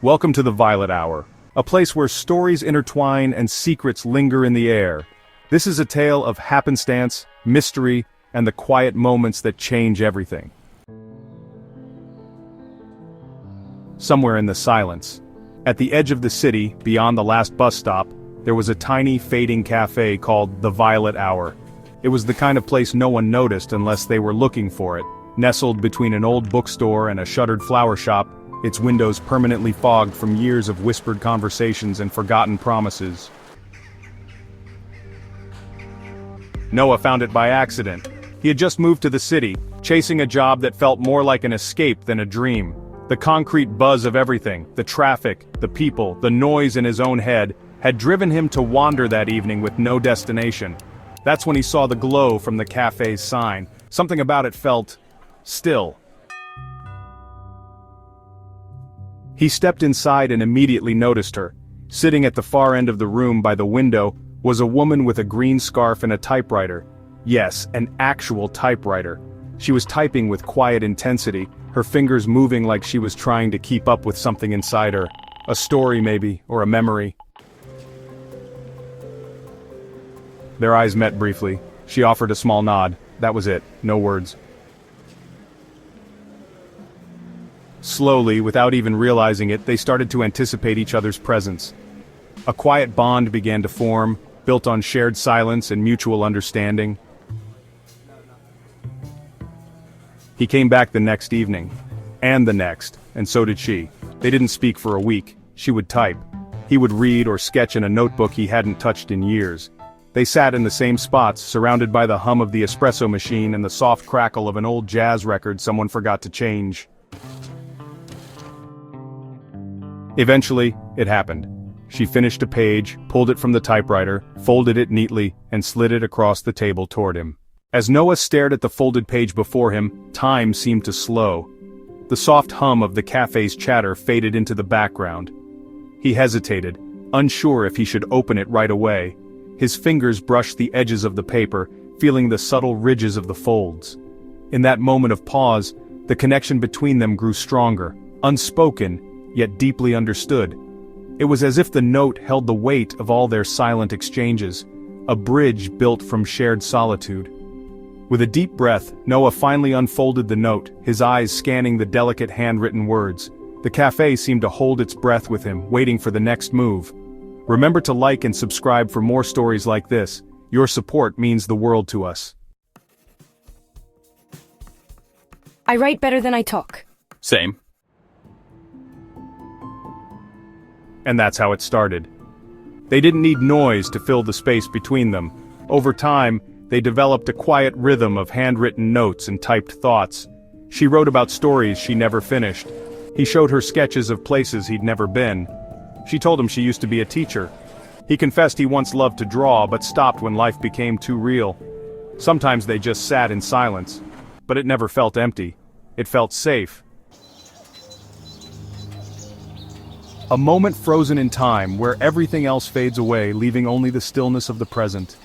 Welcome to the Violet Hour, a place where stories intertwine and secrets linger in the air. This is a tale of happenstance, mystery, and the quiet moments that change everything. Somewhere in the silence, at the edge of the city, beyond the last bus stop, there was a tiny, fading cafe called the Violet Hour. It was the kind of place no one noticed unless they were looking for it. Nestled between an old bookstore and a shuttered flower shop, its windows permanently fogged from years of whispered conversations and forgotten promises. Noah found it by accident. He had just moved to the city, chasing a job that felt more like an escape than a dream. The concrete buzz of everything, the traffic, the people, the noise in his own head, had driven him to wander that evening with no destination. That's when he saw the glow from the cafe's sign. Something about it felt still. He stepped inside and immediately noticed her. Sitting at the far end of the room by the window was a woman with a green scarf and a typewriter. Yes, an actual typewriter. She was typing with quiet intensity, her fingers moving like she was trying to keep up with something inside her. A story maybe, or a memory. Their eyes met briefly. She offered a small nod. That was it, no words. Slowly, without even realizing it, they started to anticipate each other's presence. A quiet bond began to form, built on shared silence and mutual understanding. He came back the next evening. And the next, and so did she. They didn't speak for a week. She would type. He would read or sketch in a notebook he hadn't touched in years. They sat in the same spots, surrounded by the hum of the espresso machine and the soft crackle of an old jazz record someone forgot to change. Eventually, it happened. She finished a page, pulled it from the typewriter, folded it neatly, and slid it across the table toward him. As Noah stared at the folded page before him, time seemed to slow. The soft hum of the cafe's chatter faded into the background. He hesitated, unsure if he should open it right away. His fingers brushed the edges of the paper, feeling the subtle ridges of the folds. In that moment of pause, the connection between them grew stronger, unspoken, yet deeply understood. It was as if the note held the weight of all their silent exchanges, a bridge built from shared solitude. With a deep breath, Noah finally unfolded the note, his eyes scanning the delicate handwritten words. The cafe seemed to hold its breath with him, waiting for the next move. Remember to like and subscribe for more stories like this. Your support means the world to us. I write better than I talk. Same. And that's how it started. They didn't need noise to fill the space between them. Over time, they developed a quiet rhythm of handwritten notes and typed thoughts. She wrote about stories she never finished. He showed her sketches of places he'd never been. She told him she used to be a teacher. He confessed he once loved to draw but stopped when life became too real. Sometimes they just sat in silence. But it never felt empty. It felt safe. A moment frozen in time where everything else fades away, leaving only the stillness of the present.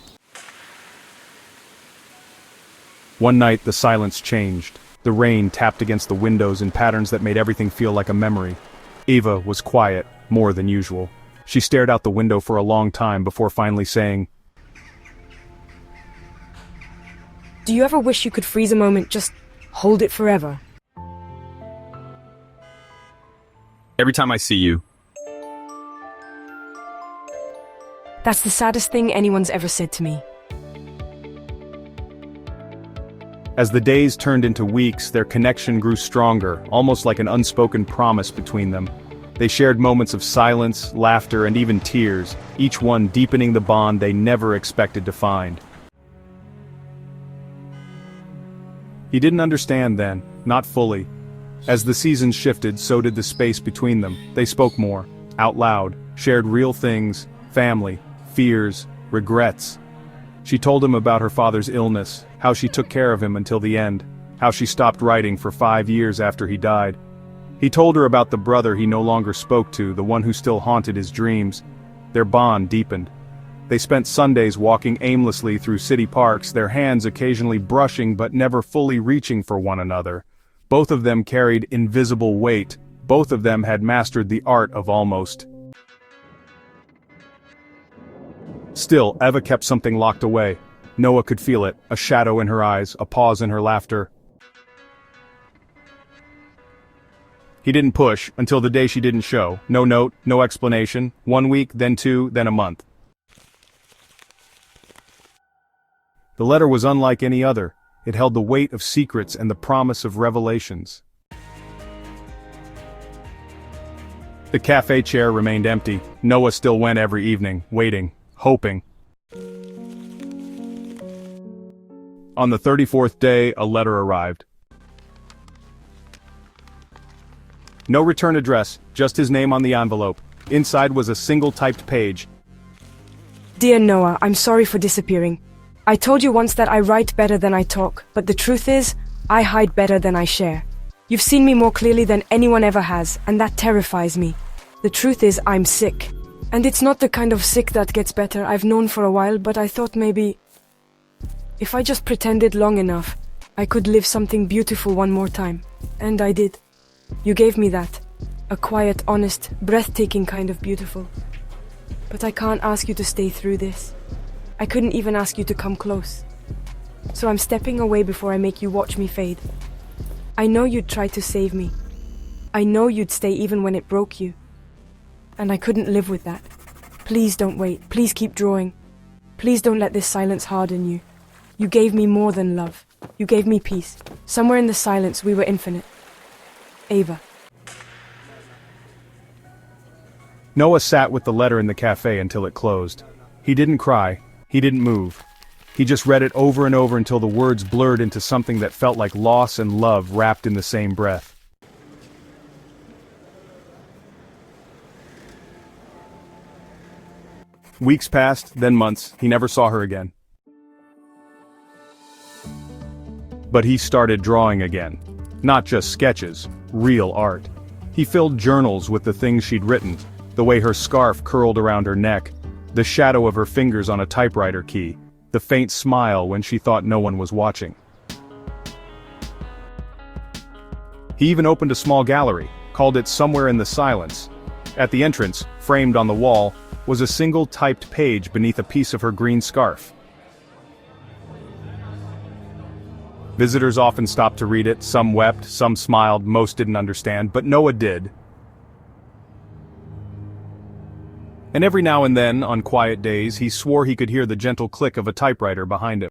One night the silence changed. The rain tapped against the windows in patterns that made everything feel like a memory. Eva was quiet, more than usual. She stared out the window for a long time before finally saying, Do you ever wish you could freeze a moment, just hold it forever? Every time I see you. That's the saddest thing anyone's ever said to me. As the days turned into weeks, their connection grew stronger, almost like an unspoken promise between them. They shared moments of silence, laughter, and even tears, each one deepening the bond they never expected to find. He didn't understand then, not fully. As the seasons shifted, so did the space between them. They spoke more, out loud, shared real things, family, fears, regrets. She told him about her father's illness, how she took care of him until the end, how she stopped writing for 5 years after he died. He told her about the brother he no longer spoke to, the one who still haunted his dreams. Their bond deepened. They spent Sundays walking aimlessly through city parks, their hands occasionally brushing but never fully reaching for one another. Both of them carried invisible weight, Both of them had mastered the art of almost. Still, Eva kept something locked away. Noah could feel it, a shadow in her eyes, a pause in her laughter. He didn't push, until the day she didn't show. No note, no explanation. 1 week, then 2, then a month. The letter was unlike any other. It held the weight of secrets and the promise of revelations. The cafe chair remained empty. Noah still went every evening, waiting, hoping. On the 34th day, a letter arrived. No return address, just his name on the envelope. Inside was a single typed page. Dear Noah, I'm sorry for disappearing. I told you once that I write better than I talk, but the truth is, I hide better than I share. You've seen me more clearly than anyone ever has, and that terrifies me. The truth is, I'm sick. And it's not the kind of sick that gets better. I've known for a while, but I thought maybe if I just pretended long enough, I could live something beautiful one more time. And I did. You gave me that. A quiet, honest, breathtaking kind of beautiful. But I can't ask you to stay through this. I couldn't even ask you to come close. So I'm stepping away before I make you watch me fade. I know you'd try to save me. I know you'd stay even when it broke you. And I couldn't live with that. Please don't wait. Please keep drawing. Please don't let this silence harden you. You gave me more than love. You gave me peace. Somewhere in the silence we were infinite. Ava. Noah sat with the letter in the cafe until it closed. He didn't cry. He didn't move. He just read it over and over until the words blurred into something that felt like loss and love wrapped in the same breath. Weeks passed, then months. He never saw her again. But he started drawing again. Not just sketches, real art. He filled journals with the things she'd written, the way her scarf curled around her neck, the shadow of her fingers on a typewriter key, the faint smile when she thought no one was watching. He even opened a small gallery, called it Somewhere in the Silence. At the entrance, framed on the wall, was a single typed page beneath a piece of her green scarf. Visitors often stopped to read it, some wept, some smiled, most didn't understand, but Noah did. And every now and then, on quiet days, he swore he could hear the gentle click of a typewriter behind him.